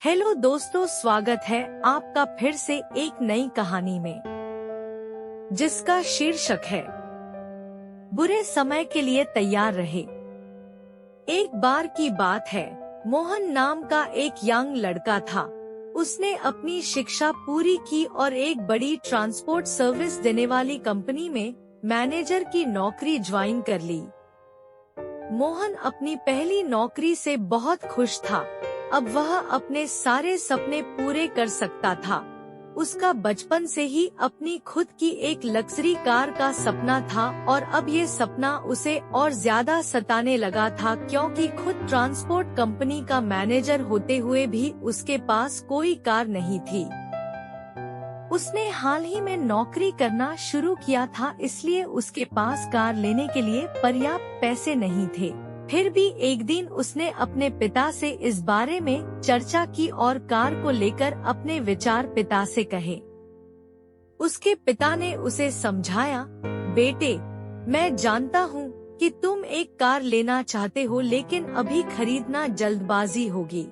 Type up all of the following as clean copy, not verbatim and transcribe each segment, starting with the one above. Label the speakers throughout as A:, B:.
A: Hello दोस्तों, स्वागत है आपका फिर से एक नई कहानी में, जिसका शीर्षक है बुरे समय के लिए तैयार रहे। एक बार की बात है, मोहन नाम का एक यंग लड़का था। उसने अपनी शिक्षा पूरी की और एक बड़ी ट्रांसपोर्ट सर्विस देने वाली कंपनी में मैनेजर की नौकरी ज्वाइन कर ली। मोहन अपनी पहली नौकरी से बहुत खुश था। अब वह अपने सारे सपने पूरे कर सकता था। उसका बचपन से ही अपनी खुद की एक लग्जरी कार का सपना था और अब ये सपना उसे और ज्यादा सताने लगा था, क्योंकि खुद ट्रांसपोर्ट कंपनी का मैनेजर होते हुए भी उसके पास कोई कार नहीं थी। उसने हाल ही में नौकरी करना शुरू किया था, इसलिए उसके पास कार लेने के लिए पर्याप्त पैसे नहीं थे। फिर भी एक दिन उसने अपने पिता से इस बारे में चर्चा की और कार को लेकर अपने विचार पिता से कहे। उसके पिता ने उसे समझाया, बेटे, मैं जानता हूँ कि तुम एक कार लेना चाहते हो, लेकिन अभी खरीदना जल्दबाजी होगी।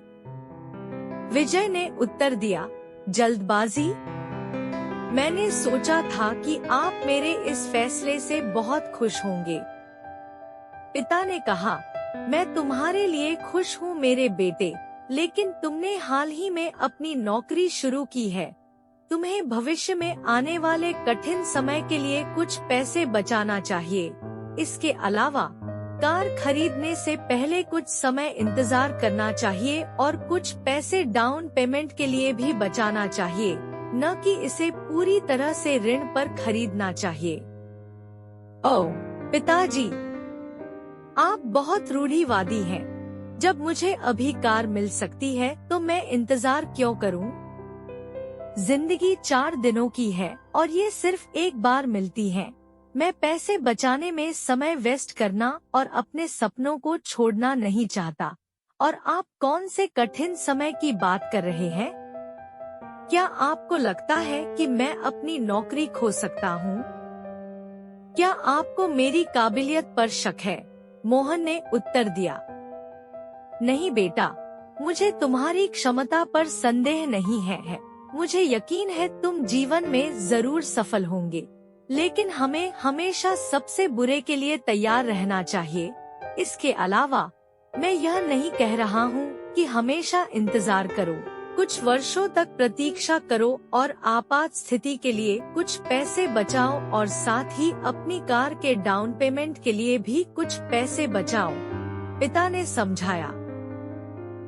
A: विजय ने उत्तर दिया, जल्दबाजी? मैंने सोचा था कि आप मेरे इस फैसले से बहुत खुश होंगे। पिता ने कहा, मैं तुम्हारे लिए खुश हूँ मेरे बेटे, लेकिन तुमने हाल ही में अपनी नौकरी शुरू की है। तुम्हें भविष्य में आने वाले कठिन समय के लिए कुछ पैसे बचाना चाहिए। इसके अलावा कार खरीदने से पहले कुछ समय इंतजार करना चाहिए और कुछ पैसे डाउन पेमेंट के लिए भी बचाना चाहिए, न कि इसे पूरी तरह से ऋण पर खरीदना चाहिए। ओह पिताजी, आप बहुत रूढ़िवादी हैं। जब मुझे अभी कार मिल सकती है तो मैं इंतजार क्यों करूं? जिंदगी 4 दिनों की है और ये सिर्फ एक बार मिलती है। मैं पैसे बचाने में समय वेस्ट करना और अपने सपनों को छोड़ना नहीं चाहता। और आप कौन से कठिन समय की बात कर रहे हैं? क्या आपको लगता है कि मैं अपनी नौकरी खो सकता हूँ? क्या आपको मेरी काबिलियत पर शक है? मोहन ने उत्तर दिया, नहीं बेटा, मुझे तुम्हारी क्षमता पर संदेह नहीं है। मुझे यकीन है तुम जीवन में जरूर सफल होंगे, लेकिन हमें हमेशा सबसे बुरे के लिए तैयार रहना चाहिए। इसके अलावा मैं यह नहीं कह रहा हूँ कि हमेशा इंतजार करो। कुछ वर्षों तक प्रतीक्षा करो और आपात स्थिति के लिए कुछ पैसे बचाओ और साथ ही अपनी कार के डाउन पेमेंट के लिए भी कुछ पैसे बचाओ, पिता ने समझाया।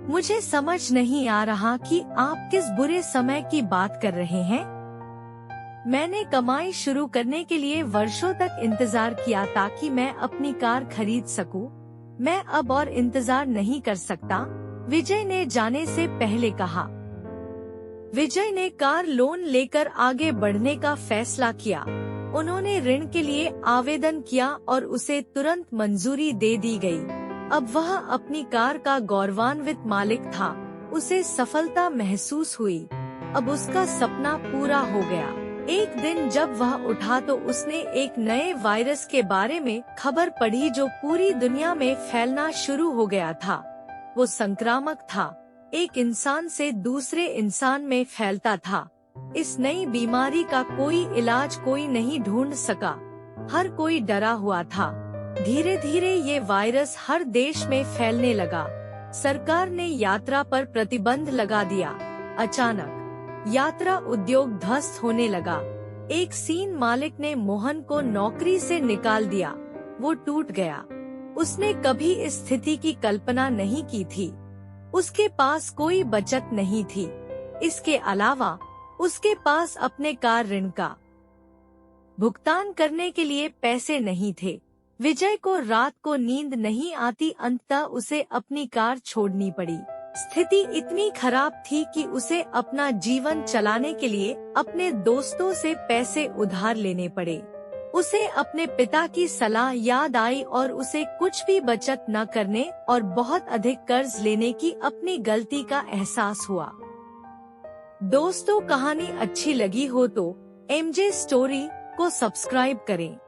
A: मुझे समझ नहीं आ रहा कि आप किस बुरे समय की बात कर रहे हैं। मैंने कमाई शुरू करने के लिए वर्षों तक इंतजार किया ताकि मैं अपनी कार खरीद सकूं। मैं अब और इंतजार नहीं कर सकता, विजय ने जाने से पहले कहा। विजय ने कार लोन लेकर आगे बढ़ने का फैसला किया। उन्होंने ऋण के लिए आवेदन किया और उसे तुरंत मंजूरी दे दी गई। अब वह अपनी कार का गौरवान्वित मालिक था। उसे सफलता महसूस हुई। अब उसका सपना पूरा हो गया। एक दिन जब वह उठा तो उसने एक नए वायरस के बारे में खबर पढ़ी जो पूरी दुनिया में फैलना शुरू हो गया था। वो संक्रामक था, एक इंसान से दूसरे इंसान में फैलता था। इस नई बीमारी का कोई इलाज कोई नहीं ढूंढ सका। हर कोई डरा हुआ था। धीरे धीरे ये वायरस हर देश में फैलने लगा। सरकार ने यात्रा पर प्रतिबंध लगा दिया। अचानक यात्रा उद्योग ध्वस्त होने लगा। एक सीन मालिक ने मोहन को नौकरी से निकाल दिया। वो टूट गया। उसने कभी इस स्थिति की कल्पना नहीं की थी। उसके पास कोई बचत नहीं थी। इसके अलावा उसके पास अपने कार ऋण का भुगतान करने के लिए पैसे नहीं थे। विजय को रात को नींद नहीं आती। अंततः उसे अपनी कार छोड़नी पड़ी। स्थिति इतनी खराब थी कि उसे अपना जीवन चलाने के लिए अपने दोस्तों से पैसे उधार लेने पड़े। उसे अपने पिता की सलाह याद आई और उसे कुछ भी बचत न करने और बहुत अधिक कर्ज लेने की अपनी गलती का एहसास हुआ। दोस्तों, कहानी अच्छी लगी हो तो MJ स्टोरी को सब्सक्राइब करें।